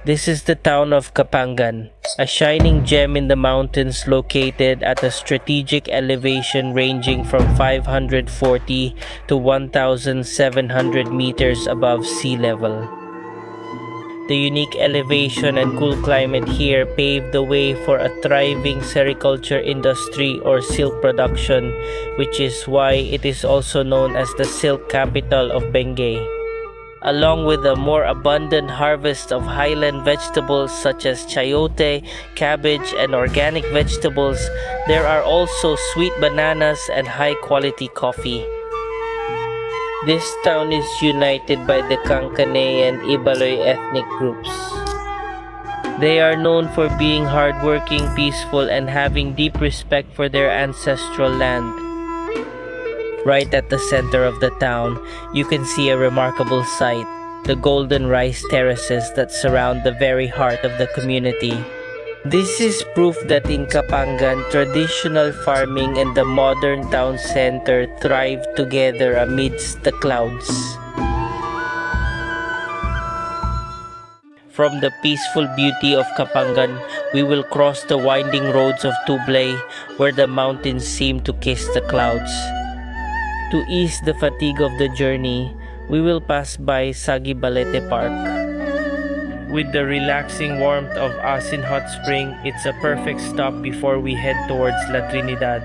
This is the town of Kapangan, a shining gem in the mountains located at a strategic elevation ranging from 540 to 1,700 meters above sea level. The unique elevation and cool climate here paved the way for a thriving sericulture industry or silk production, which is why it is also known as the silk capital of Benguet. Along with a more abundant harvest of highland vegetables such as chayote, cabbage, and organic vegetables, there are also sweet bananas and high-quality coffee. This town is united by the Kankane and Ibaloy ethnic groups. They are known for being hardworking, peaceful, and having deep respect for their ancestral land. Right at the center of the town, you can see a remarkable sight, the golden rice terraces that surround the very heart of the community. This is proof that in Kapangan, traditional farming and the modern town center thrive together amidst the clouds. From the peaceful beauty of Kapangan, we will cross the winding roads of Tublay, where the mountains seem to kiss the clouds. To ease the fatigue of the journey, we will pass by Saguibalete Park. With the relaxing warmth of Asin Hot Spring, it's a perfect stop before we head towards La Trinidad,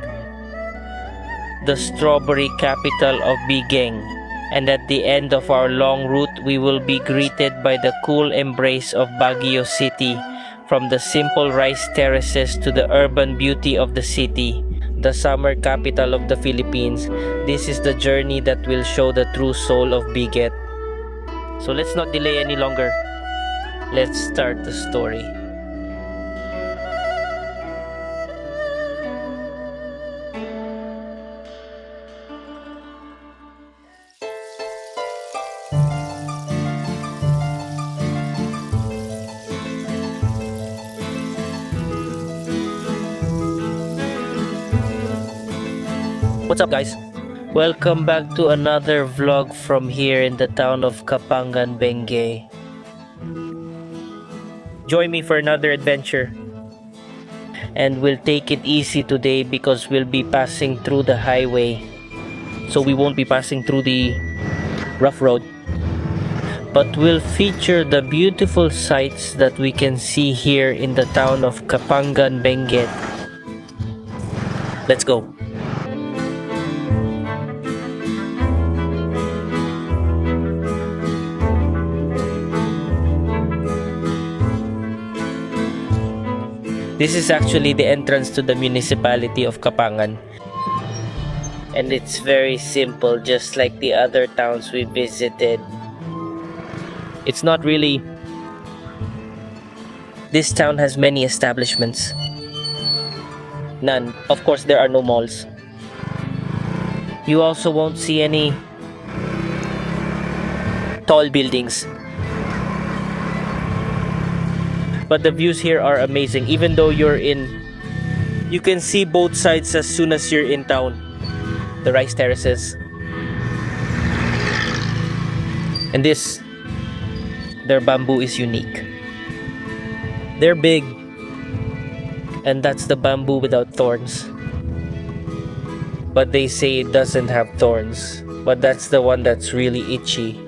the strawberry capital of Bigeng. And at the end of our long route, we will be greeted by the cool embrace of Baguio City, from the simple rice terraces to the urban beauty of the city, the summer capital of the Philippines. This is the journey that will show the true soul of Benguet. So let's not delay any longer. Let's start the story. What's up, guys? Welcome back to another vlog from here in the town of Kapangan, Benguet. Join me for another adventure. And we'll take it easy today because we'll be passing through the highway. So we won't be passing through the rough road, but we'll feature the beautiful sights that we can see here in the town of Kapangan, Benguet. Let's go. This is actually the entrance to the municipality of Kapangan. And it's very simple, just like the other towns we visited. It's not really... This town has many establishments. None. Of course, there are no malls. You also won't see any tall buildings. But the views here are amazing. Even though you can see both sides as soon as you're in town. The rice terraces. And their bamboo is unique. They're big. And that's the bamboo without thorns. But they say it doesn't have thorns. But that's the one that's really itchy.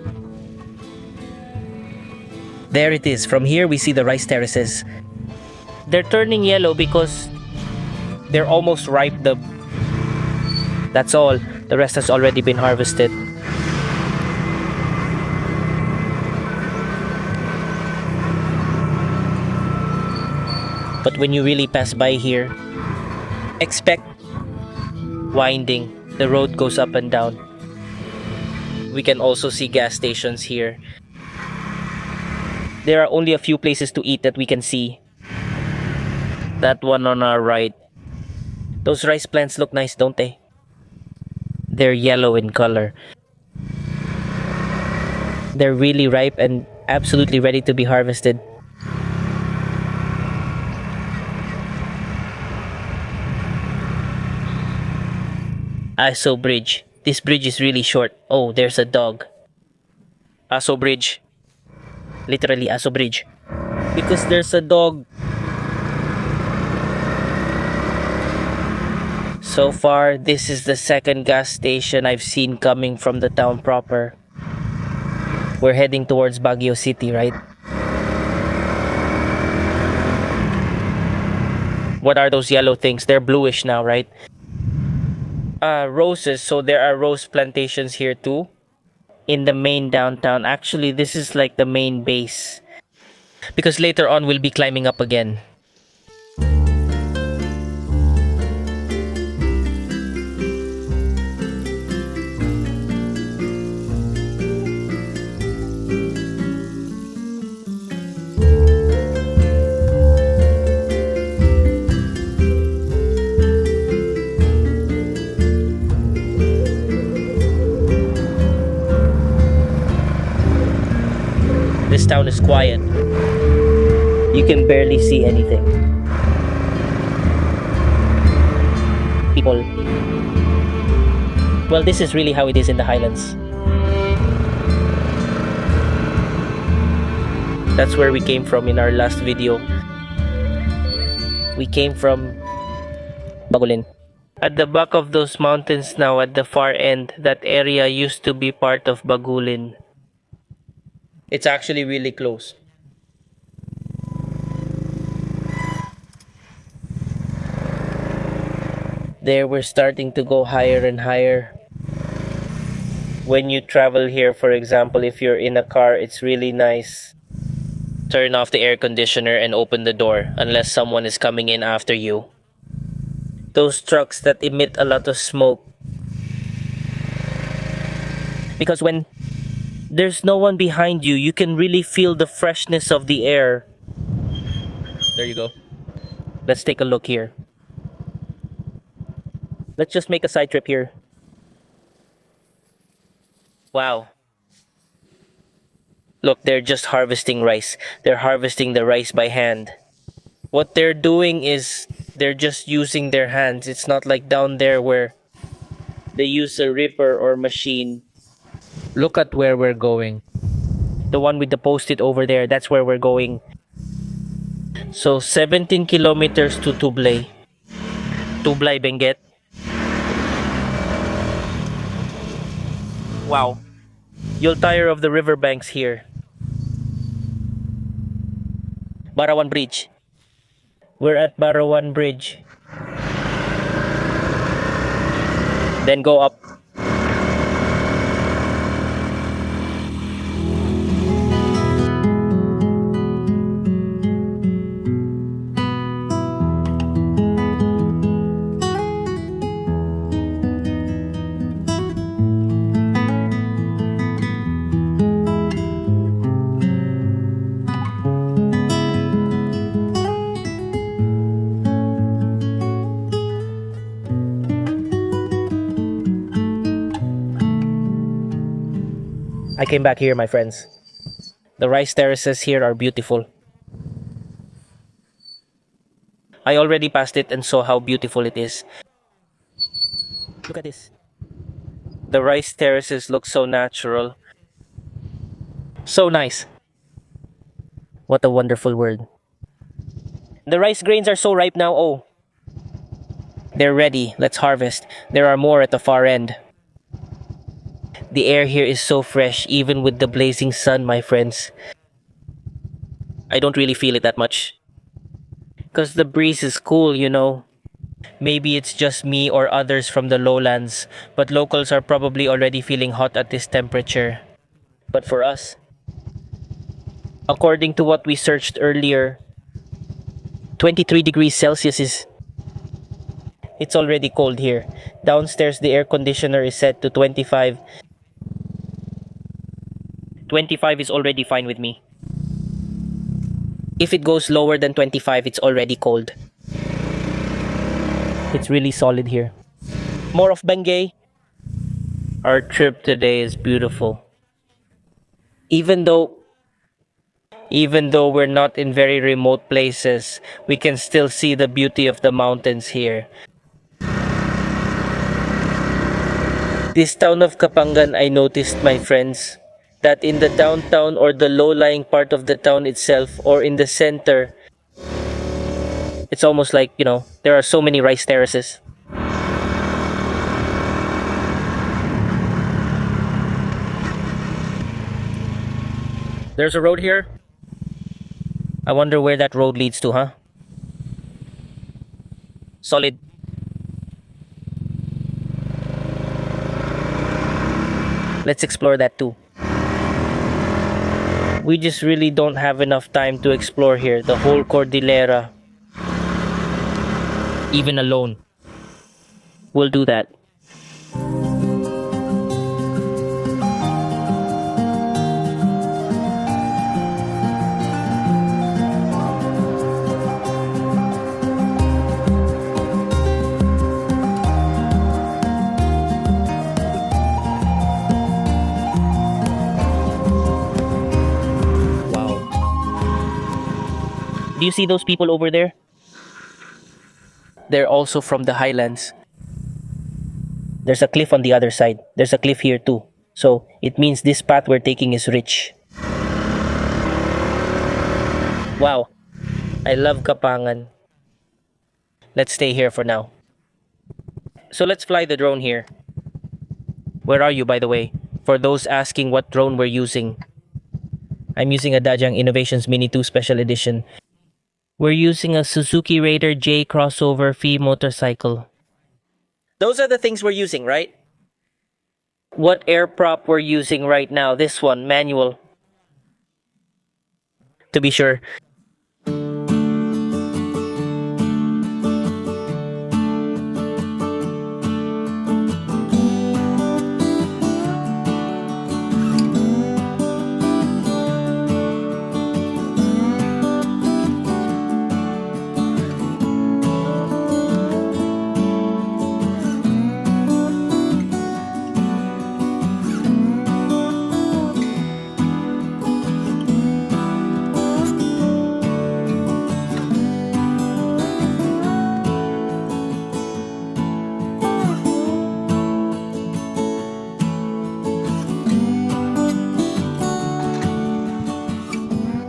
There it is. From here we see the rice terraces. They're turning yellow because they're almost ripe. That's all. The rest has already been harvested. But when you really pass by here, expect winding. The road goes up and down. We can also see gas stations here. There are only a few places to eat that we can see. That one on our right. Those rice plants look nice, don't they? They're yellow in color. They're really ripe and absolutely ready to be harvested. Aso Bridge. This bridge is really short. Oh, there's a dog. Aso Bridge. Literally Aso Bridge. because there's a dog. So far, this is the second gas station I've seen coming from the town proper. We're heading towards Baguio City, right? What are those yellow things? They're bluish now, right? Roses, so there are rose plantations here too. In the main downtown. Actually, this is like the main base. Because later on, we'll be climbing up again. This town is quiet. You can barely see anything. People. Well, this is really how it is in the Highlands. That's where we came from in our last video. We came from Baguio. At the back of those mountains now at the far end, that area used to be part of Baguio. It's actually really close. There we're starting to go higher and higher. When you travel here, for example, if you're in a car, it's really nice. Turn off the air conditioner and open the door unless someone is coming in after you. Those trucks that emit a lot of smoke. Because when there's no one behind you, you can really feel the freshness of the air. There you go. Let's take a look here. Let's just make a side trip here. Wow. Look, they're just harvesting rice. They're harvesting the rice by hand. What they're doing is they're just using their hands. It's not like down there where they use a ripper or machine. Look at where we're going. The one with the post-it over there, that's where we're going. So 17 kilometers to Tublay. Tublay, Benguet. Wow. You'll tire of the riverbanks here. Barawan Bridge. We're at Barawan Bridge. Then go up. I came back here, my friends. The rice terraces here are beautiful. I already passed it and saw how beautiful it is. Look at this. The rice terraces look so natural. So nice. What a wonderful word. The rice grains are so ripe now. Oh. They're ready. Let's harvest. There are more at the far end. The air here is so fresh, even with the blazing sun, my friends. I don't really feel it that much. Because the breeze is cool, you know. Maybe it's just me or others from the lowlands, but locals are probably already feeling hot at this temperature. But for us, according to what we searched earlier, 23 degrees Celsius is... It's already cold here. Downstairs, the air conditioner is set to 25. 25 is already fine with me. If it goes lower than 25, it's already cold. It's really solid here. More of Benguet. Our trip today is beautiful. Even though we're not in very remote places, we can still see the beauty of the mountains here. This town of Kapangan, I noticed, my friends, that in the downtown or the low-lying part of the town itself or in the center, it's almost like, there are so many rice terraces. There's a road here. I wonder where that road leads to, huh? Solid. Let's explore that too. We just really don't have enough time to explore here, the whole Cordillera. Even alone. We'll do that. Do you see those people over there? They're also from the Highlands. There's a cliff on the other side. There's a cliff here too. So it means this path we're taking is rich. Wow. I love Kapangan. Let's stay here for now. So let's fly the drone here. Where are you, by the way? For those asking what drone we're using. I'm using a Dajang Innovations Mini 2 Special Edition. We're using a Suzuki Raider J crossover fee motorcycle. Those are the things we're using, right? What air prop we're using right now? This one, manual. To be sure.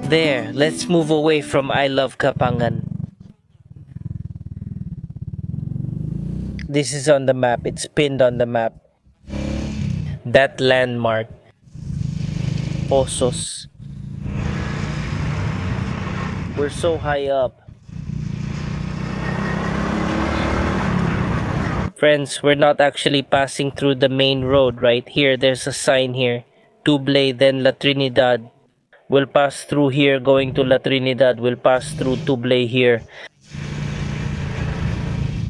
There, let's move away from I Love Kapangan. This is on the map, it's pinned on the map. That landmark. Pozos. We're so high up. Friends, we're not actually passing through the main road right here. There's a sign here. Tublay, then La Trinidad. We'll pass through here going to La Trinidad. We'll pass through Tublay here.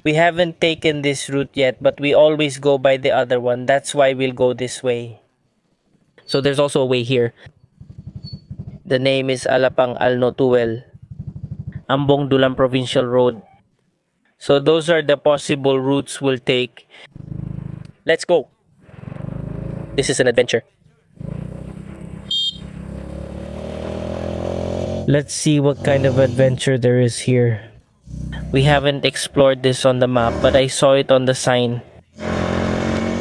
We haven't taken this route yet, but we always go by the other one. That's why we'll go this way. So there's also a way here. The name is Alapang Alnotuel. Ambong Dulang Provincial Road. So those are the possible routes we'll take. Let's go. This is an adventure. Let's see what kind of adventure there is here. We haven't explored this on the map, but I saw it on the sign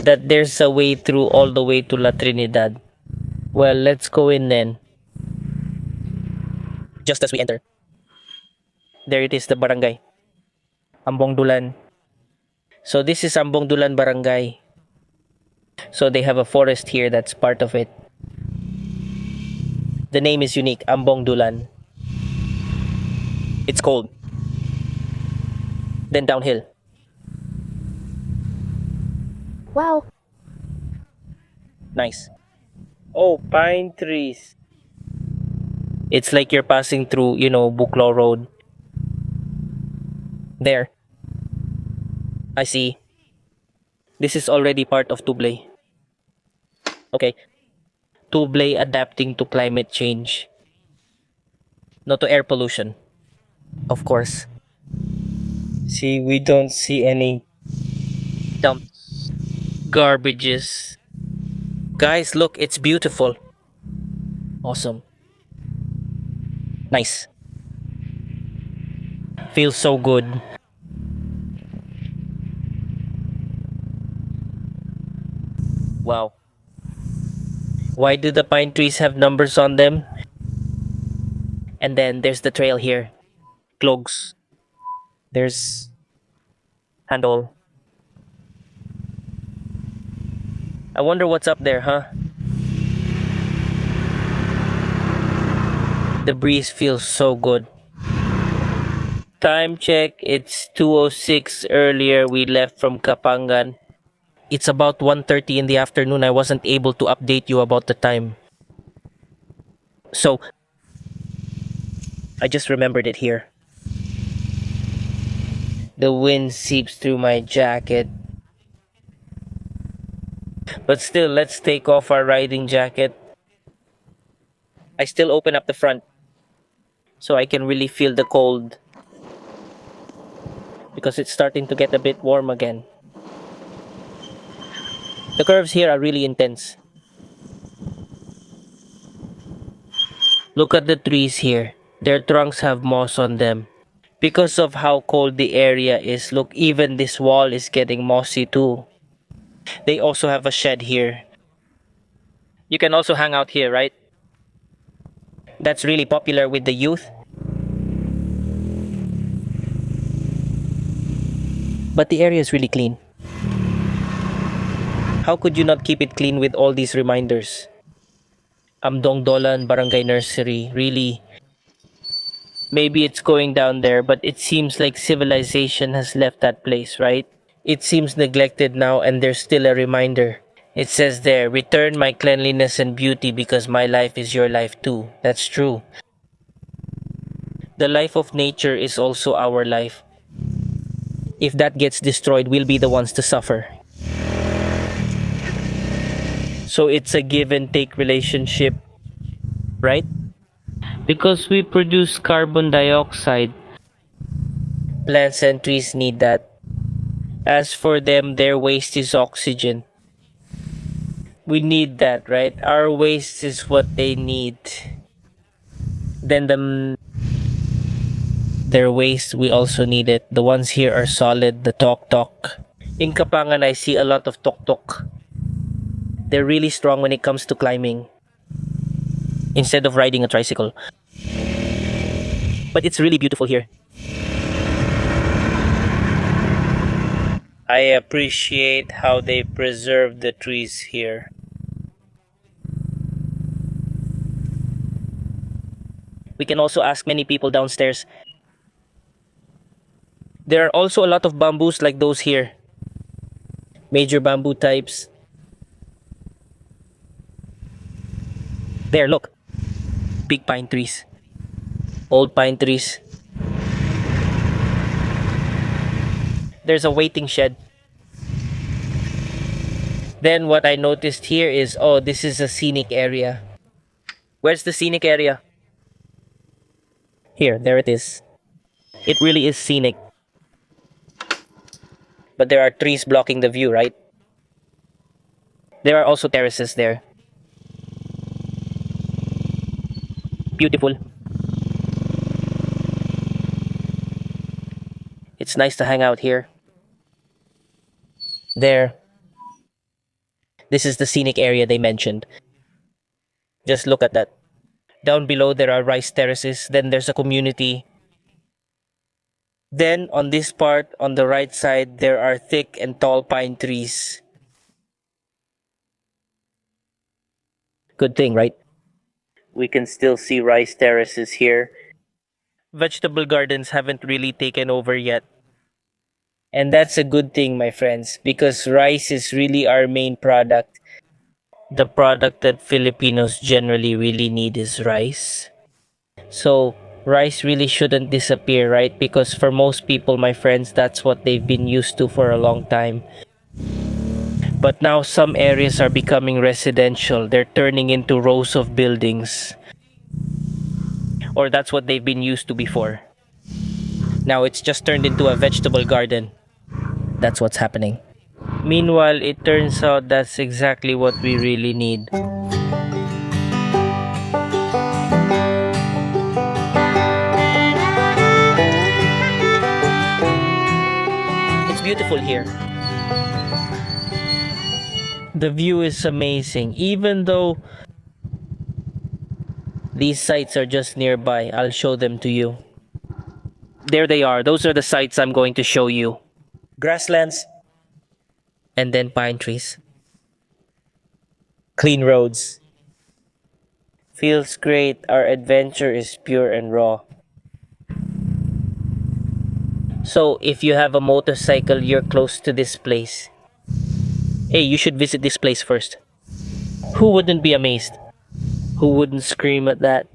that there's a way through all the way to La Trinidad. Well, let's go in then. Just as we enter. There it is, the barangay. Ambong Dulan. So this is Ambong Dulan Barangay. So they have a forest here that's part of it. The name is unique, Ambong Dulan. It's cold. Then downhill. Wow. Nice. Oh, pine trees. It's like you're passing through, Buklo Road. There. I see. This is already part of Tublay. Okay. Tublay adapting to climate change. Not to air pollution. Of course. See, we don't see any dumps. Garbages. Guys, look, it's beautiful. Awesome. Nice. Feels so good. Wow. Why do the pine trees have numbers on them? And then there's the trail here. Clogs. There's handle. I wonder what's up there, huh? The breeze feels so good. Time check, it's 2:06 earlier we left from Kapangan. It's about 1:30 in the afternoon. I wasn't able to update you about the time. So, I just remembered it here. The wind seeps through my jacket. But still, let's take off our riding jacket. I still open up the front so I can really feel the cold. Because it's starting to get a bit warm again. The curves here are really intense. Look at the trees here. Their trunks have moss on them. Because of how cold the area is, look, even this wall is getting mossy too. They also have a shed here. You can also hang out here, right? That's really popular with the youth. But the area is really clean. How could you not keep it clean with all these reminders? Amdongdolan Barangay Nursery, really. Maybe it's going down there, but it seems like civilization has left that place, right? It seems neglected now, and there's still a reminder. It says there, return my cleanliness and beauty because my life is your life too. That's true. The life of nature is also our life. If that gets destroyed, we'll be the ones to suffer. So it's a give and take relationship, right? Because we produce carbon dioxide. Plants and trees need that. As for them, their waste is oxygen. We need that, right? Our waste is what they need. Then their waste, we also need it. The ones here are solid, the tok-tok. In Kapangan, I see a lot of tok-tok. They're really strong when it comes to climbing. Instead of riding a tricycle. But it's really beautiful here. I appreciate how they preserve the trees here. We can also ask many people downstairs. There are also a lot of bamboos like those here. Major bamboo types. There, look. Big pine trees. Old pine trees. There's a waiting shed. Then what I noticed here is, oh, this is a scenic area. Where's the scenic area? Here, there it is. It really is scenic. But there are trees blocking the view, right? There are also terraces there. Beautiful. It's nice to hang out here. There. This is the scenic area they mentioned. Just look at that. Down below there are rice terraces. Then there's a community. Then on this part, on the right side, there are thick and tall pine trees. Good thing, right? We can still see rice terraces here. Vegetable gardens haven't really taken over yet. And that's a good thing, my friends, because rice is really our main product. The product that Filipinos generally really need is rice. So, rice really shouldn't disappear, right? Because for most people, my friends, that's what they've been used to for a long time. But now some areas are becoming residential. They're turning into rows of buildings. Or that's what they've been used to before. Now it's just turned into a vegetable garden. That's what's happening. Meanwhile, it turns out that's exactly what we really need. It's beautiful here. The view is amazing. Even though These sites are just nearby. I'll show them to you. There they are. Those are the sites I'm going to show you. Grasslands, And then pine trees. clean roads. Feels great. Our adventure is pure and raw. So, if you have a motorcycle, you're close to this place. Hey, you should visit this place first. Who wouldn't be amazed? Who wouldn't scream at that?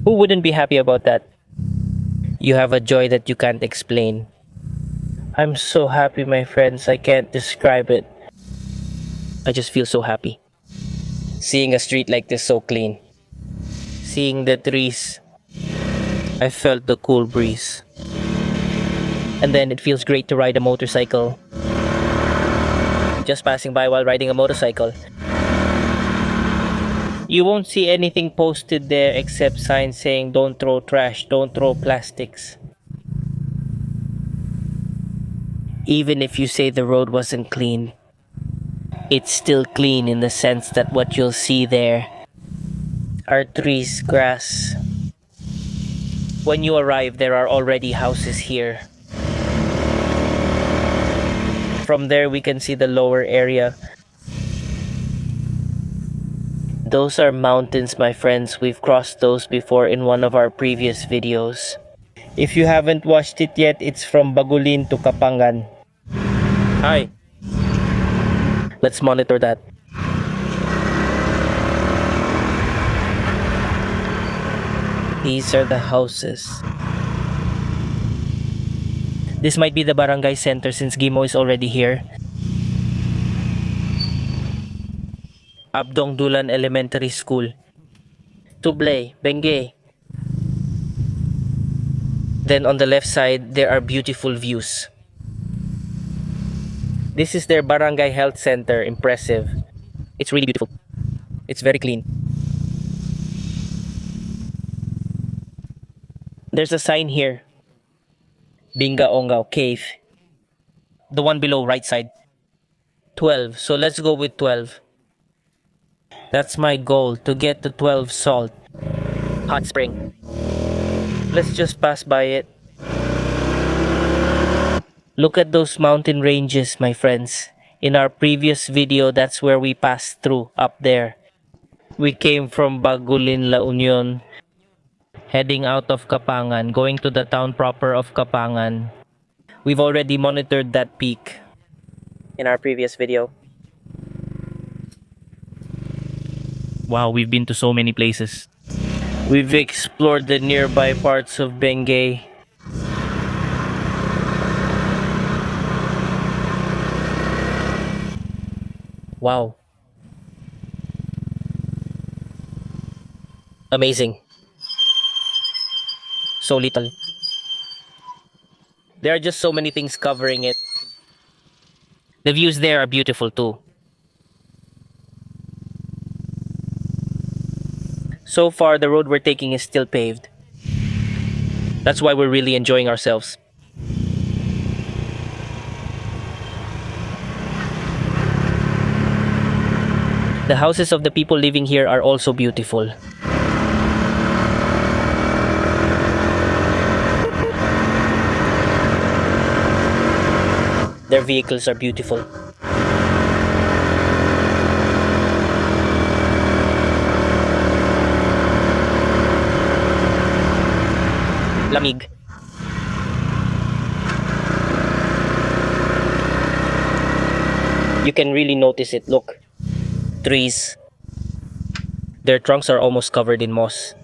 Who wouldn't be happy about that? You have a joy that you can't explain. I'm so happy, my friends. I can't describe it. I just feel so happy. Seeing a street like this so clean. Seeing the trees. I felt the cool breeze. And then it feels great to ride a motorcycle. Just passing by while riding a motorcycle. You won't see anything posted there except signs saying don't throw trash, don't throw plastics. Even if you say the road wasn't clean, it's still clean in the sense that what you'll see there are trees, grass. When you arrive, there are already houses here. From there, we can see the lower area. Those are mountains, my friends. We've crossed those before in one of our previous videos. If you haven't watched it yet, it's from Bagulin to Kapangan. Hi. Let's monitor that. These are the houses. This might be the barangay center since Gimo is already here. Abdong Dulan Elementary School. Tublay, Benguet. Then on the left side, there are beautiful views. This is their barangay health center. Impressive. It's really beautiful. It's very clean. There's a sign here. Bingaongao Cave. The one below, right side. 12. So let's go with 12. That's my goal, to get to 12 Salt Hot Spring. Let's just pass by it. Look at those mountain ranges, my friends. In our previous video, that's where we passed through, up there. We came from Bagulin, La Union, heading out of Kapangan, going to the town proper of Kapangan. We've already monitored that peak in our previous video. Wow, we've been to so many places. We've explored the nearby parts of Benguet. Wow. Amazing. So little. There are just so many things covering it. The views there are beautiful too. So far, the road we're taking is still paved. That's why we're really enjoying ourselves. The houses of the people living here are also beautiful. Their vehicles are beautiful. Lamig. You can really notice it, look. Trees. Their trunks are almost covered in moss.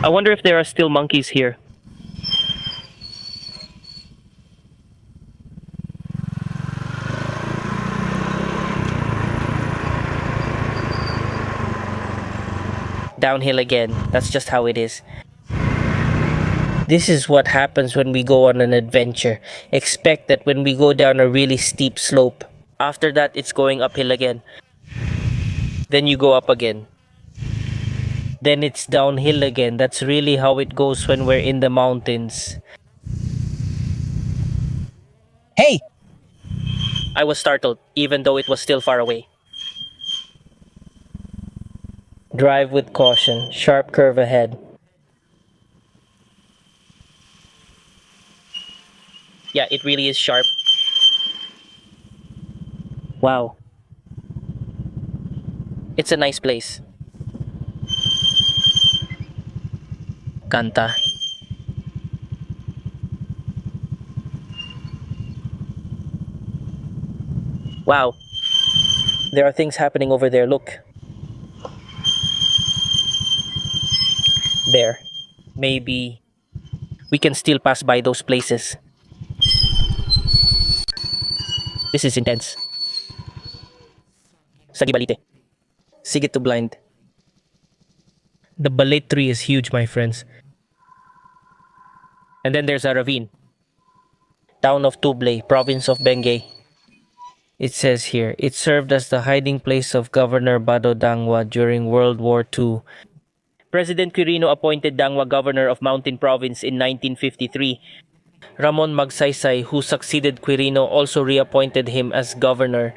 I wonder if there are still monkeys here. Downhill again. That's just how it is. This is what happens when we go on an adventure. Expect that when we go down a really steep slope, after that it's going uphill again. Then you go up again. Then it's downhill again. That's really how it goes when we're in the mountains. Hey! I was startled, even though it was still far away. Drive with caution. Sharp curve ahead. Yeah, it really is sharp. Wow. It's a nice place. Kanta. Wow. There are things happening over there. Look. There. Maybe we can still pass by those places. This is intense. Saguibalete. Sige to blind. The Balete tree is huge, my friends. And then there's a ravine. Town of Tublay, province of Benguet. It says here, it served as the hiding place of Governor Dangwa during World War II. President Quirino appointed Dangwa governor of Mountain Province in 1953. Ramon Magsaysay, who succeeded Quirino, also reappointed him as governor.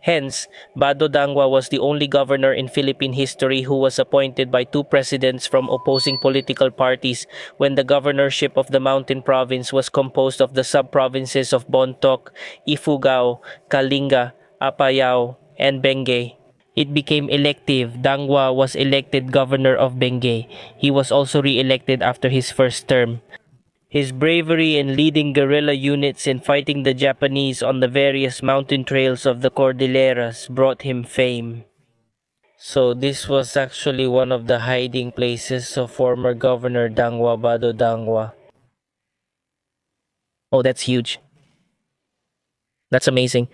Hence, Dangwa was the only governor in Philippine history who was appointed by two presidents from opposing political parties when the governorship of the Mountain Province was composed of the sub-provinces of Bontoc, Ifugao, Kalinga, Apayao, and Benguet. It became elective. Dangwa was elected governor of Benguet. He was also re-elected after his first term. His bravery in leading guerrilla units in fighting the Japanese on the various mountain trails of the Cordilleras brought him fame. So this was actually one of the hiding places of former Governor Dangwa Dangwa. Oh, that's huge. That's amazing.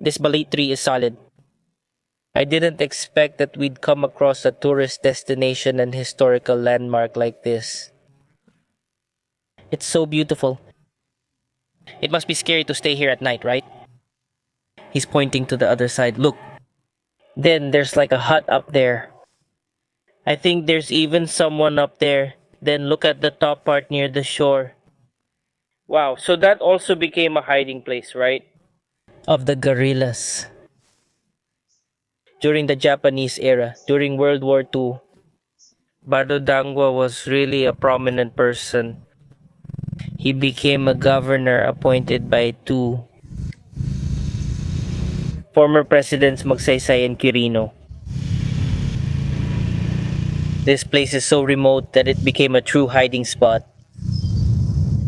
This Balete tree is solid. I didn't expect that we'd come across a tourist destination and historical landmark like this. It's so beautiful. It must be scary to stay here at night, right? He's pointing to the other side. Look. Then there's like a hut up there. I think there's even someone up there. Then look at the top part near the shore. Wow, so that also became a hiding place, right? Of the guerrillas. During the Japanese era, during World War II, Dangwa was really a prominent person. He became a governor appointed by two former presidents Magsaysay and Quirino. This place is so remote that it became a true hiding spot.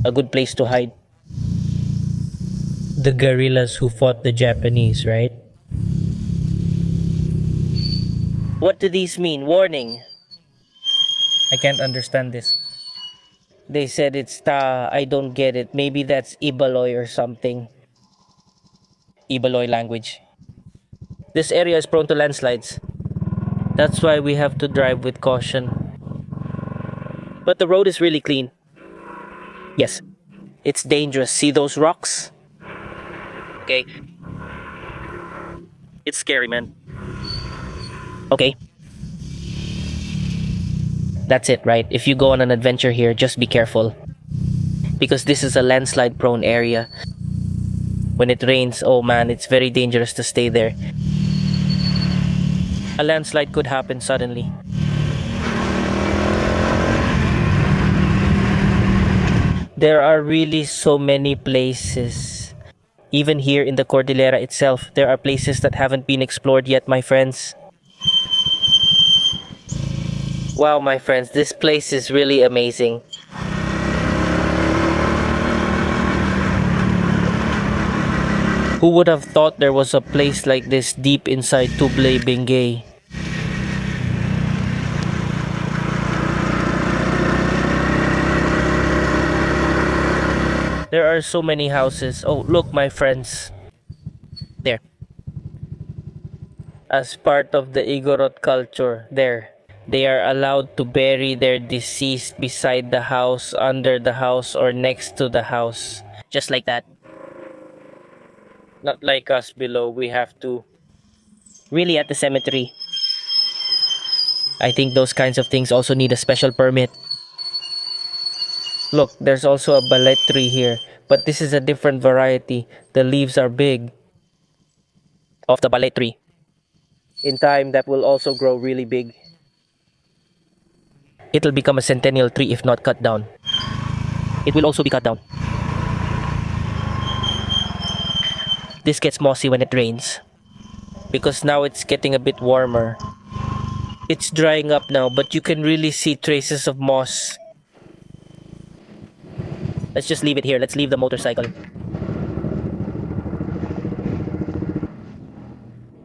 A good place to hide. The guerrillas who fought the Japanese, right? What do these mean? Warning. I can't understand this. They said it's ta, I don't get it. Maybe that's Ibaloy or something. Ibaloy language. This area is prone to landslides. That's why we have to drive with caution. But the road is really clean. Yes, it's dangerous. See those rocks? Okay. It's scary, man. Okay. That's it, right? If you go on an adventure here, just be careful. Because this is a landslide prone area. When it rains, oh man, it's very dangerous to stay there. A landslide could happen suddenly. There are really so many places. Even here in the Cordillera itself, there are places that haven't been explored yet, my friends. Wow, my friends, this place is really amazing. Who would have thought there was a place like this deep inside Tublay, Benguet? There are so many houses. Oh, look, my friends. There. As part of the Igorot culture, there. They are allowed to bury their deceased beside the house, under the house, or next to the house. Just like that. Not like us below, we have to really at the cemetery. I think those kinds of things also need a special permit. Look, there's also a balete tree here. But this is a different variety. The leaves are big. Of the Balete tree. In time, that will also grow really big. It'll become a centennial tree if not cut down. It will also be cut down. This gets mossy when it rains. Because now it's getting a bit warmer. It's drying up now, but you can really see traces of moss. Let's just leave it here. Let's leave the motorcycle.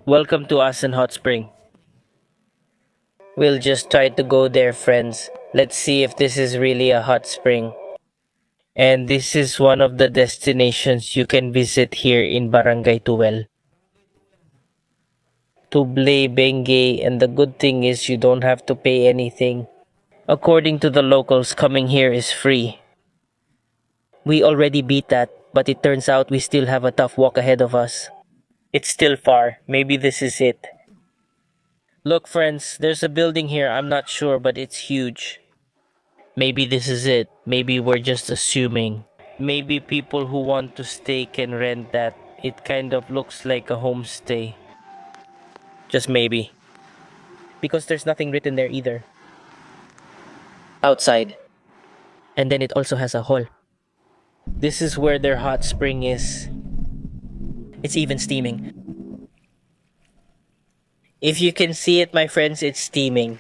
Welcome to Asin Hot Spring. We'll just try to go there, friends. Let's see if this is really a hot spring. And this is one of the destinations you can visit here in Barangay Tuwel. Tublay, Benguet, and the good thing is you don't have to pay anything. According to the locals, coming here is free. We already beat that, but it turns out we still have a tough walk ahead of us. It's still far. Maybe this is it. Look, friends, there's a building here. I'm not sure, but it's huge. Maybe this is it. Maybe we're just assuming. Maybe people who want to stay can rent that. It kind of looks like a homestay. Just maybe. Because there's nothing written there either. Outside. And then it also has a hall. This is where their hot spring is. It's even steaming. If you can see it, my friends, it's steaming.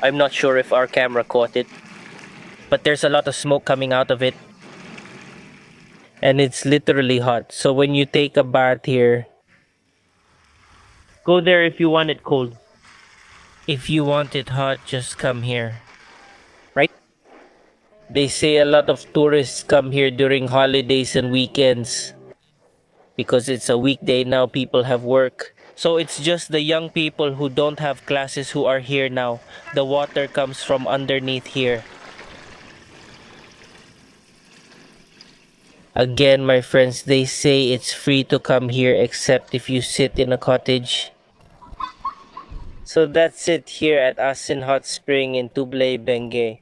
I'm not sure if our camera caught it. But there's a lot of smoke coming out of it. And it's literally hot. So when you take a bath here, go there if you want it cold. If you want it hot, just come here. Right? They say a lot of tourists come here during holidays and weekends. Because it's a weekday now, people have work. So it's just the young people who don't have classes who are here now. The water comes from underneath here. Again, my friends, they say it's free to come here except if you sit in a cottage. So that's it here at Asin Hot Spring in Tublay, Benguet.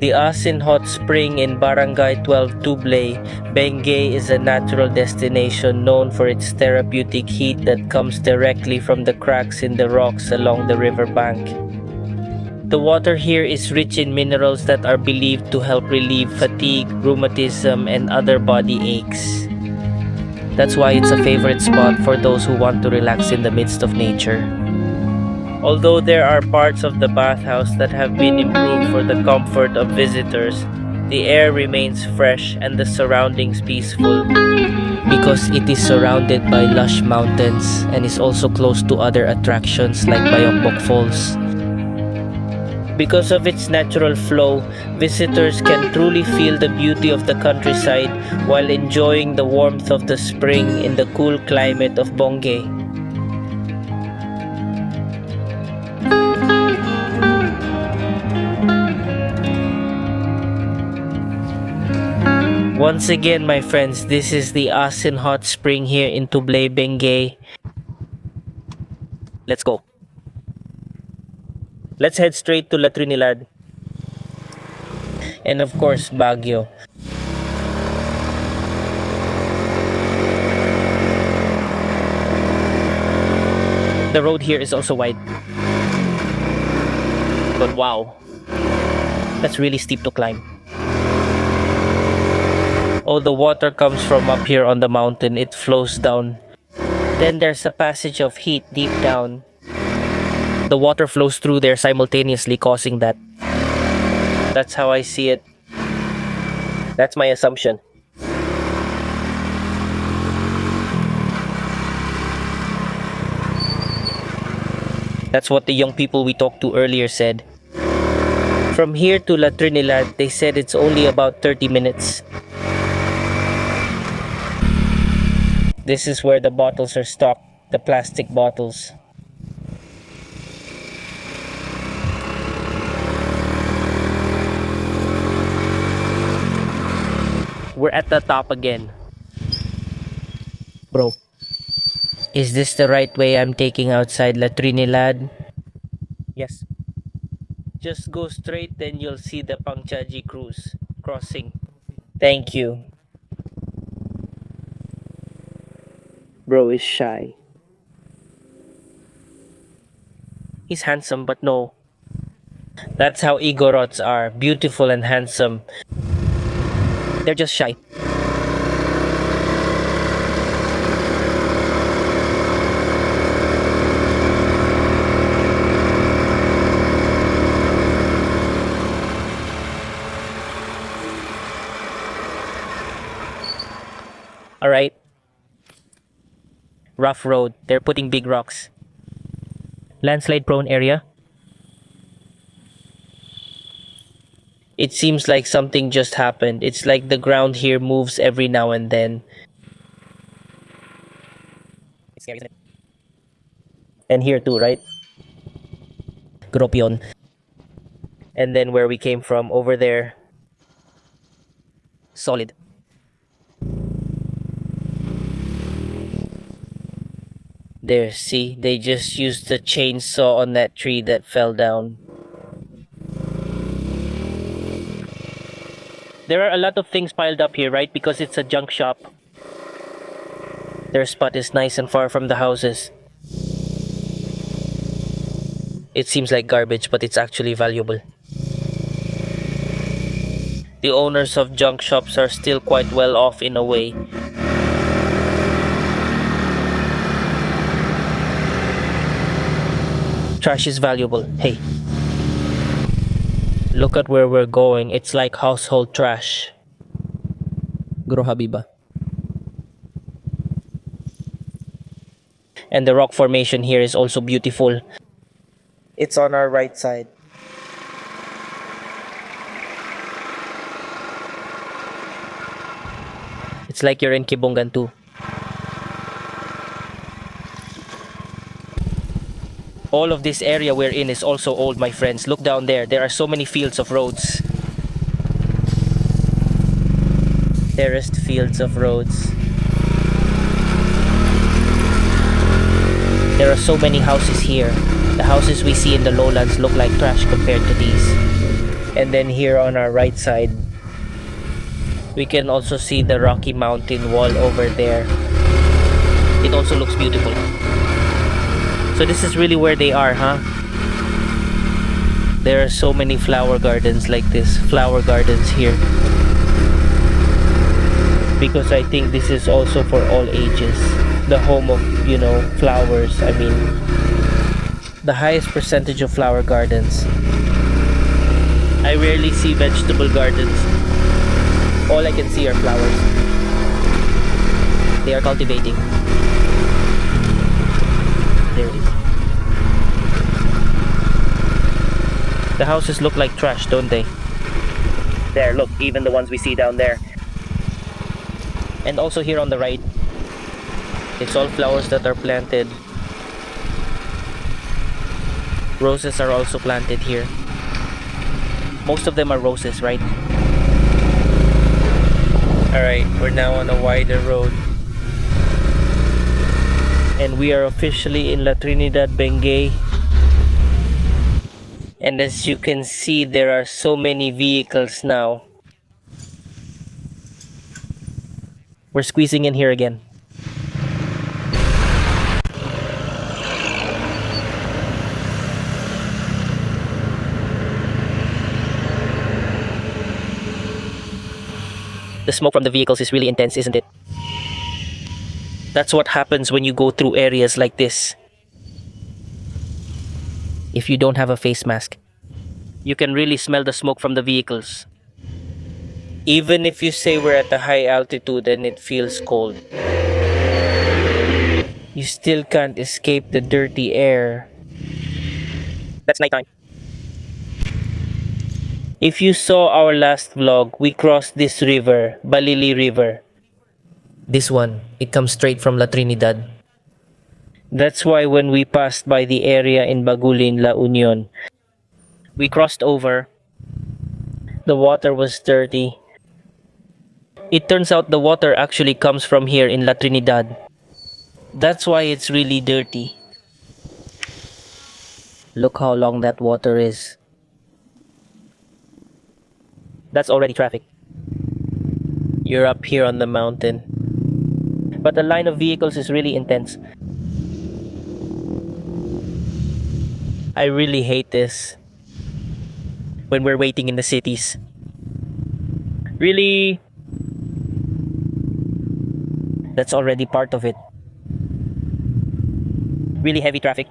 The Asin Hot Spring in Barangay 12 Tublay, Benguet is a natural destination known for its therapeutic heat that comes directly from the cracks in the rocks along the riverbank. The water here is rich in minerals that are believed to help relieve fatigue, rheumatism, and other body aches. That's why it's a favorite spot for those who want to relax in the midst of nature. Although there are parts of the bathhouse that have been improved for the comfort of visitors, the air remains fresh and the surroundings peaceful because it is surrounded by lush mountains and is also close to other attractions like Bayokbok Falls. Because of its natural flow, visitors can truly feel the beauty of the countryside while enjoying the warmth of the spring in the cool climate of Benguet. Once again, my friends, this is the Asin Hot Spring here in Tublay, Benguet. Let's go. Let's head straight to La Trinidad. And of course, Baguio. The road here is also wide. But wow, that's really steep to climb. Oh, the water comes from up here on the mountain. It flows down. Then there's a passage of heat deep down. The water flows through there simultaneously, causing that. That's how I see it. That's my assumption. That's what the young people we talked to earlier said. From here to La Trinidad, they said it's only about 30 minutes. This is where the bottles are stocked, the plastic bottles. We're at the top again. Bro, is this the right way I'm taking outside La Trinidad? Yes. Just go straight, then you'll see the Pangchaji cruise crossing. Thank you. Bro is shy. He's handsome, but no. That's how Igorots are. Beautiful and handsome. They're just shy. Alright. Rough road. They're putting big rocks. Landslide prone area. It seems like something just happened. It's like the ground here moves every now and then. It's scary, isn't it? And here too, right? Gropion. And then where we came from, over there. Solid. There, see? They just used the chainsaw on that tree that fell down. There are a lot of things piled up here, right? Because it's a junk shop. Their spot is nice and far from the houses. It seems like garbage, but it's actually valuable. The owners of junk shops are still quite well off in a way. Trash is valuable. Hey. Look at where we're going. It's like household trash. Gro Habiba. And the rock formation here is also beautiful. It's on our right side. It's like you're in Kibongan too. All of this area we're in is also old, my friends. Look down there. There are so many fields of roads. Terraced fields of roads. There are so many houses here. The houses we see in the lowlands look like trash compared to these. And then here on our right side, we can also see the Rocky Mountain wall over there. It also looks beautiful. So this is really where they are, huh? There are so many flower gardens like this. Flower gardens here. Because I think this is also for all ages. The home of, flowers. I mean, the highest percentage of flower gardens. I rarely see vegetable gardens. All I can see are flowers. They are cultivating. There it is. The houses look like trash, don't they? There, look, even the ones we see down there. And also here on the right. It's all flowers that are planted. Roses are also planted here. Most of them are roses, right? Alright, we're now on a wider road. And we are officially in La Trinidad, Benguet. And as you can see, there are so many vehicles now. We're squeezing in here again. The smoke from the vehicles is really intense, isn't it? That's what happens when you go through areas like this. If you don't have a face mask, you can really smell the smoke from the vehicles. Even if you say we're at a high altitude and it feels cold, you still can't escape the dirty air. That's nighttime. If you saw our last vlog, we crossed this river, Balili River. This one, it comes straight from La Trinidad. That's why when we passed by the area in Bagulin, La Union, we crossed over. The water was dirty. It turns out the water actually comes from here in La Trinidad. That's why it's really dirty. Look how long that water is. That's already traffic. You're up here on the mountain. But the line of vehicles is really intense. I really hate this when we're waiting in the cities. Really? That's already part of it. Really heavy traffic.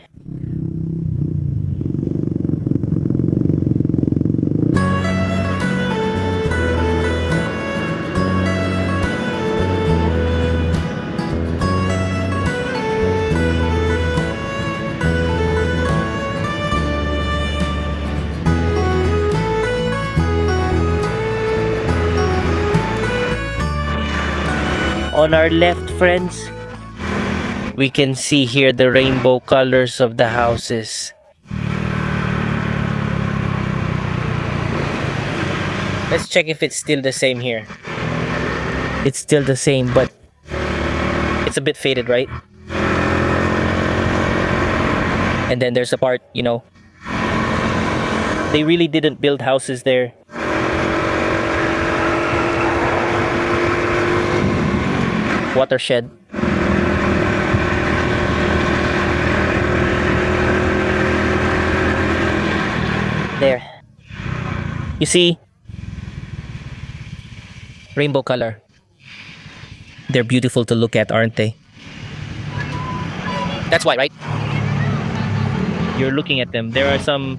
On our left, friends, we can see here the rainbow colors of the houses. Let's check if it's still the same here. It's still the same, but it's a bit faded, right? And then there's a part, they really didn't build houses there. Watershed. There. You see? Rainbow color. They're beautiful to look at, aren't they? That's why, right? You're looking at them. There are some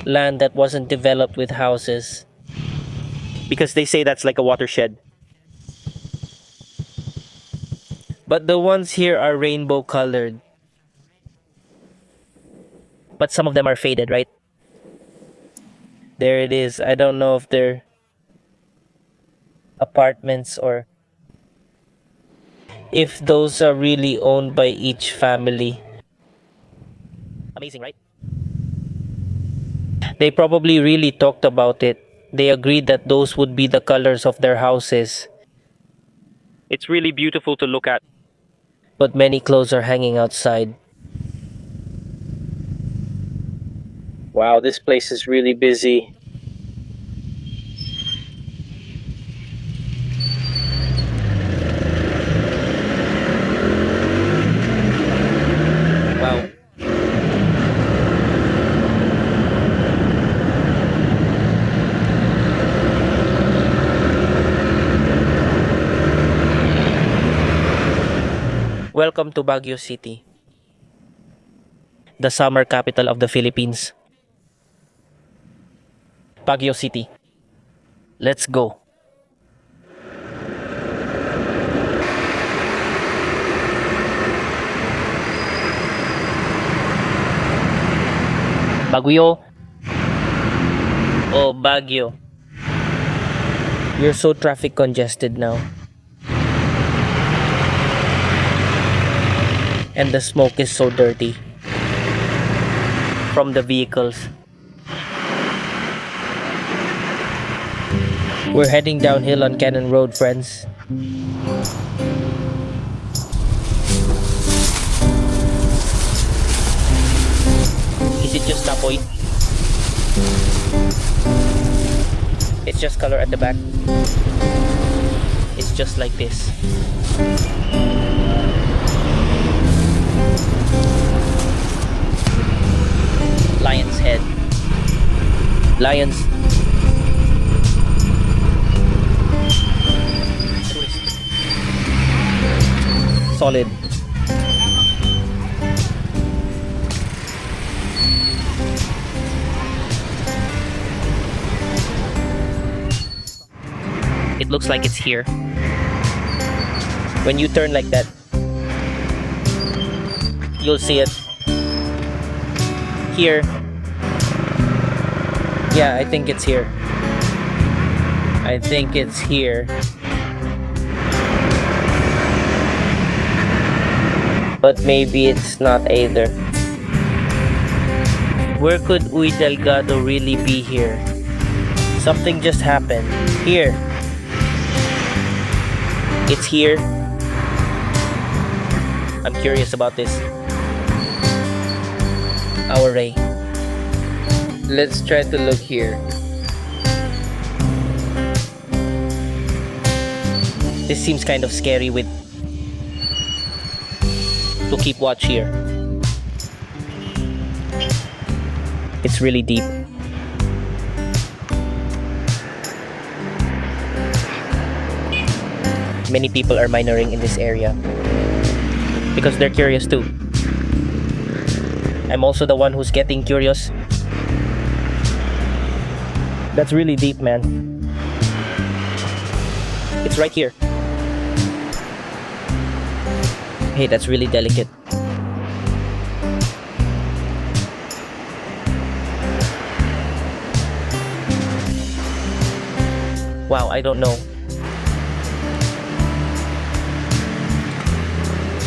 land that wasn't developed with houses because they say that's like a watershed. But the ones here are rainbow colored. But some of them are faded, right? There it is. I don't know if they're apartments or if those are really owned by each family. Amazing, right? They probably really talked about it. They agreed that those would be the colors of their houses. It's really beautiful to look at. But many clothes are hanging outside. Wow, this place is really busy. Wow. Welcome to Baguio City, the summer capital of the Philippines. Baguio City. Let's go. Baguio. Oh, Baguio. You're so traffic congested now. And the smoke is so dirty from the vehicles. We're heading downhill on Kennon Road, friends. Is it just tapoy? It's just color at the back. It's just like this. Lion's head. Lions. Solid. It looks like it's here. When you turn like that, you'll see it. Here. Yeah, I think it's here. I think it's here. But maybe it's not either. Where could Uy Delgado really be here? Something just happened. Here. It's here. I'm curious about this. Our Ray. Let's try to look here. This seems kind of scary with to keep watch here. It's really deep. Many people are minoring in this area because they're curious too. I'm also the one who's getting curious. That's really deep, man. It's right here. Hey, that's really delicate. Wow, I don't know.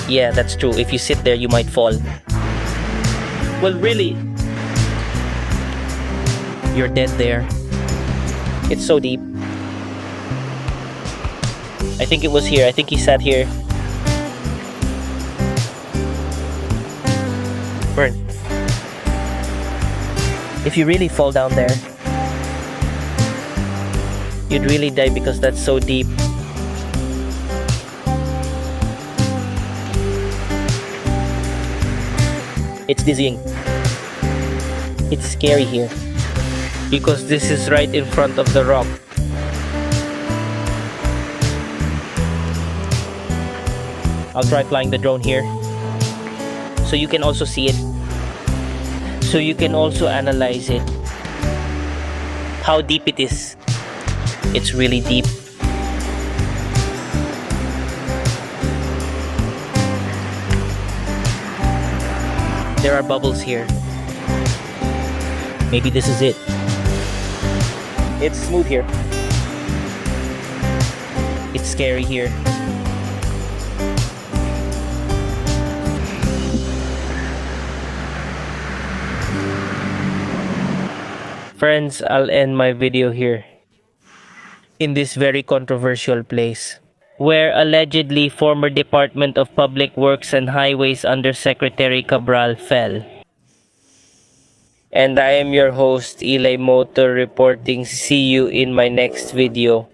Yeah, that's true. If you sit there, you might fall. Well, really? You're dead there. It's so deep. I think it was here. I think he sat here. Burn. If you really fall down there, you'd really die because that's so deep. It's dizzying. It's scary here because this is right in front of the rock. I'll try flying the drone here so you can also see it, so you can also analyze it, how deep it is. It's really deep. There are bubbles here. Maybe this is it. It's smooth here. It's scary here. Friends, I'll end my video here in this very controversial place where allegedly former Department of Public Works and Highways Undersecretary Cabral fell. And I am your host, Eli Motor, reporting. See you in my next video.